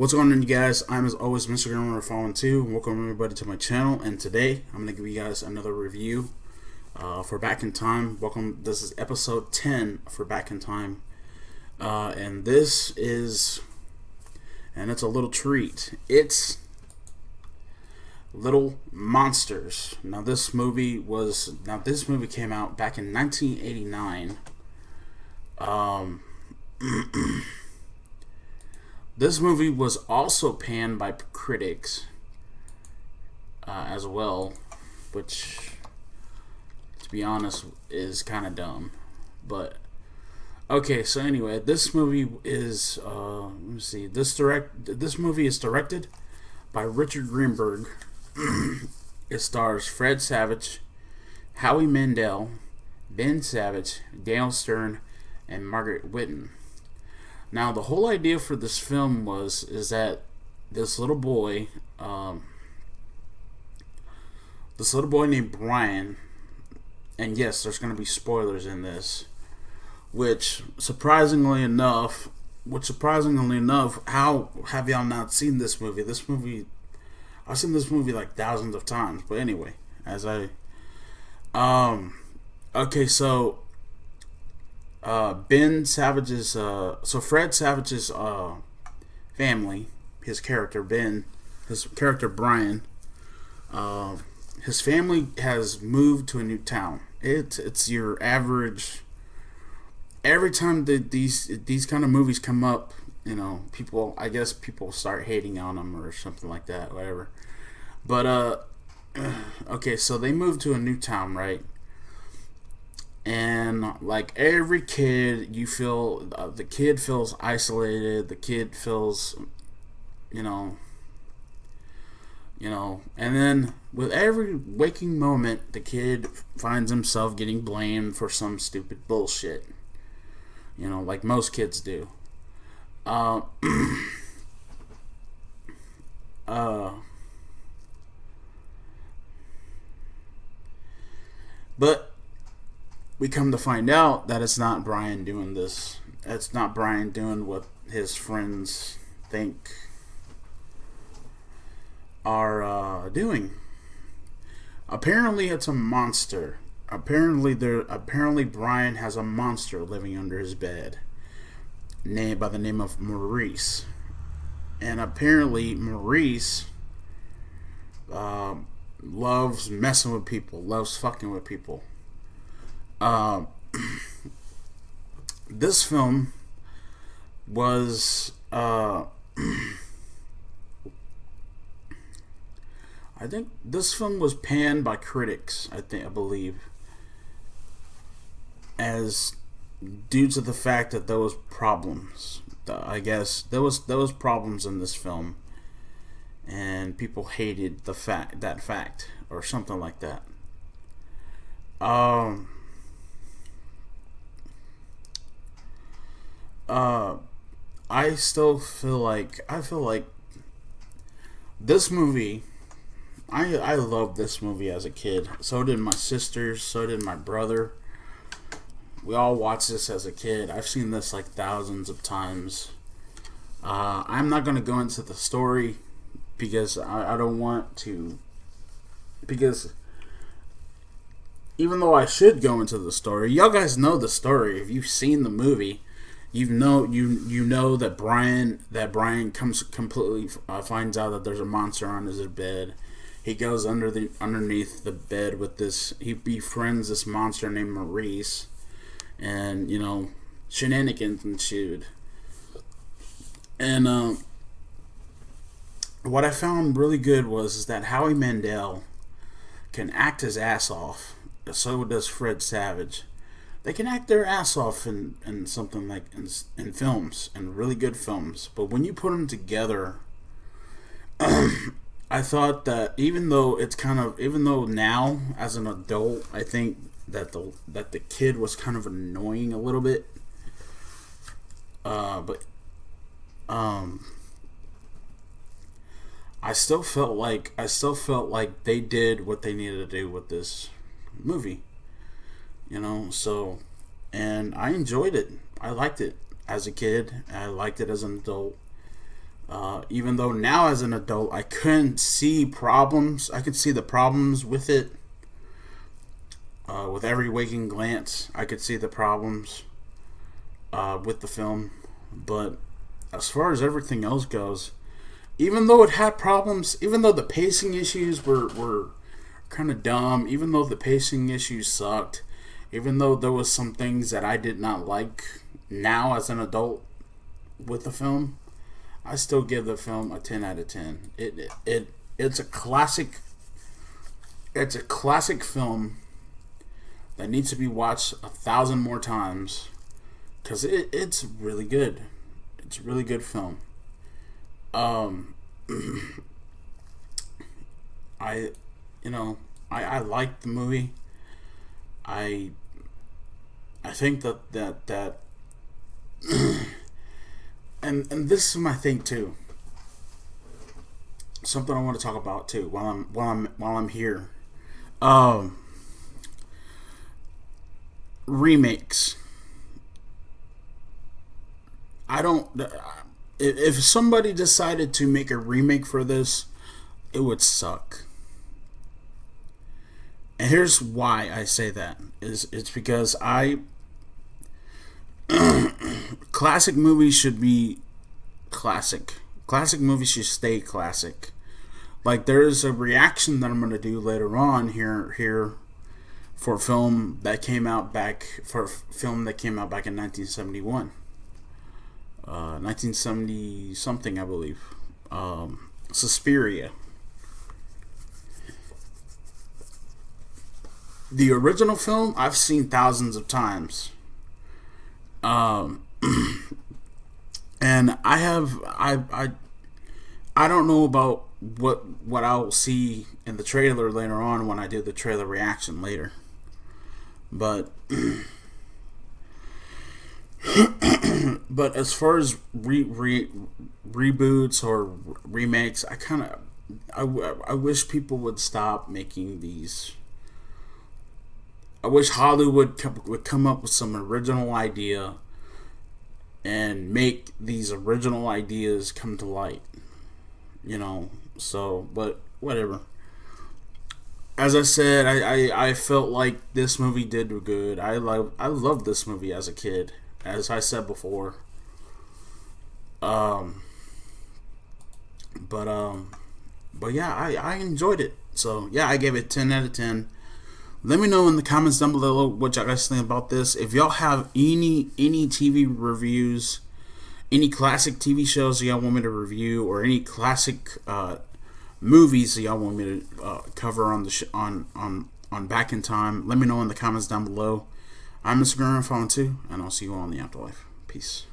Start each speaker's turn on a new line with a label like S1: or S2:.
S1: What's going on, you guys? I'm as always Mr. Grimreaper Fallen 2. Welcome everybody to my channel, and today I'm going to give you guys another review for Back in Time. Welcome. This is episode 10 for Back in Time, and it's a little treat. It's Little Monsters. This movie came out back in 1989. This movie was also panned by critics as well, which, to be honest, is kind of dumb. But okay, so anyway, this movie is let me see. This movie is directed by Richard Greenberg. It stars Fred Savage, Howie Mandel, Ben Savage, Dale Stern, and Margaret Whitten. Now, the whole idea for this film is that this little boy named Brian, and yes, there's going to be spoilers in this, which surprisingly enough, how have y'all not seen this movie? I've seen this movie like thousands of times, but anyway, okay, so Ben Savage's Fred Savage's family, his character Brian, his family has moved to a new town. It's your average. Every time these kind of movies come up, people start hating on them or something like that, whatever. But okay, so they moved to a new town, right? And like every kid, you feel the kid feels isolated. The kid feels, and then with every waking moment, the kid finds himself getting blamed for some stupid bullshit. Like most kids do. But we come to find out that it's not Brian doing this. It's not Brian doing what his friends think are doing. Apparently, it's a monster. Apparently, Brian has a monster living under his bed, named by the name of Maurice. And apparently, Maurice loves messing with people, loves fucking with people. This film was I think this film was panned by critics, I believe, as due to the fact that there was problems. I guess there was problems in this film, and people hated that fact or something like that. I feel like this movie, I loved this movie as a kid. So did my sisters, so did my brother. We all watched this as a kid. I've seen this like thousands of times. I'm not going to go into the story because I don't want to, because even though I should go into the story, y'all guys know the story. If you've seen the movie, you know that Brian comes completely finds out that there's a monster on his bed. He goes underneath the bed with this. He befriends this monster named Maurice, and shenanigans ensued. And what I found really good is that Howie Mandel can act his ass off. So does Fred Savage. They can act their ass off in something like in films, in really good films. But when you put them together, I thought that even though now as an adult, I think that the kid was kind of annoying a little bit. But I still felt like they did what they needed to do with this movie. And I enjoyed it. I liked it as a kid. I liked it as an adult. Even though now as an adult I couldn't see problems, I could see the problems with it. With every waking glance, I could see the problems with the film. But as far as everything else goes, even though it had problems, even though the pacing issues were kind of dumb, even though the pacing issues sucked, even though there was some things that I did not like now as an adult with the film, I still give the film a 10 out of 10. It's a classic. It's a classic film that needs to be watched 1,000 more times because it's really good. It's a really good film. I I like the movie. I think that and this is my thing too. Something I want to talk about too while I'm here. Remakes. I don't. If somebody decided to make a remake for this, it would suck. And here's why I say that. It's because classic movies should be classic. Classic movies should stay classic. Like there's a reaction that I'm gonna do later on here for a film that came out back in 1971. 1970 something, I believe. Suspiria. The original film I've seen thousands of times. And I don't know about what I'll see in the trailer later on when I do the trailer reaction later. But but as far as reboots or remakes, I wish people would stop making these. I wish Hollywood would come up with some original idea and make these original ideas come to light. But whatever. As I said, I felt like this movie did good. I loved this movie as a kid, as I said before. But yeah, I enjoyed it. So yeah, I gave it 10 out of 10. Let me know in the comments down below what y'all guys think about this. If y'all have any TV reviews, any classic TV shows that y'all want me to review, or any classic movies that y'all want me to cover on the on Back in Time, let me know in the comments down below. I'm Mr. Grimreaper 2, and I'll see you all in the afterlife. Peace.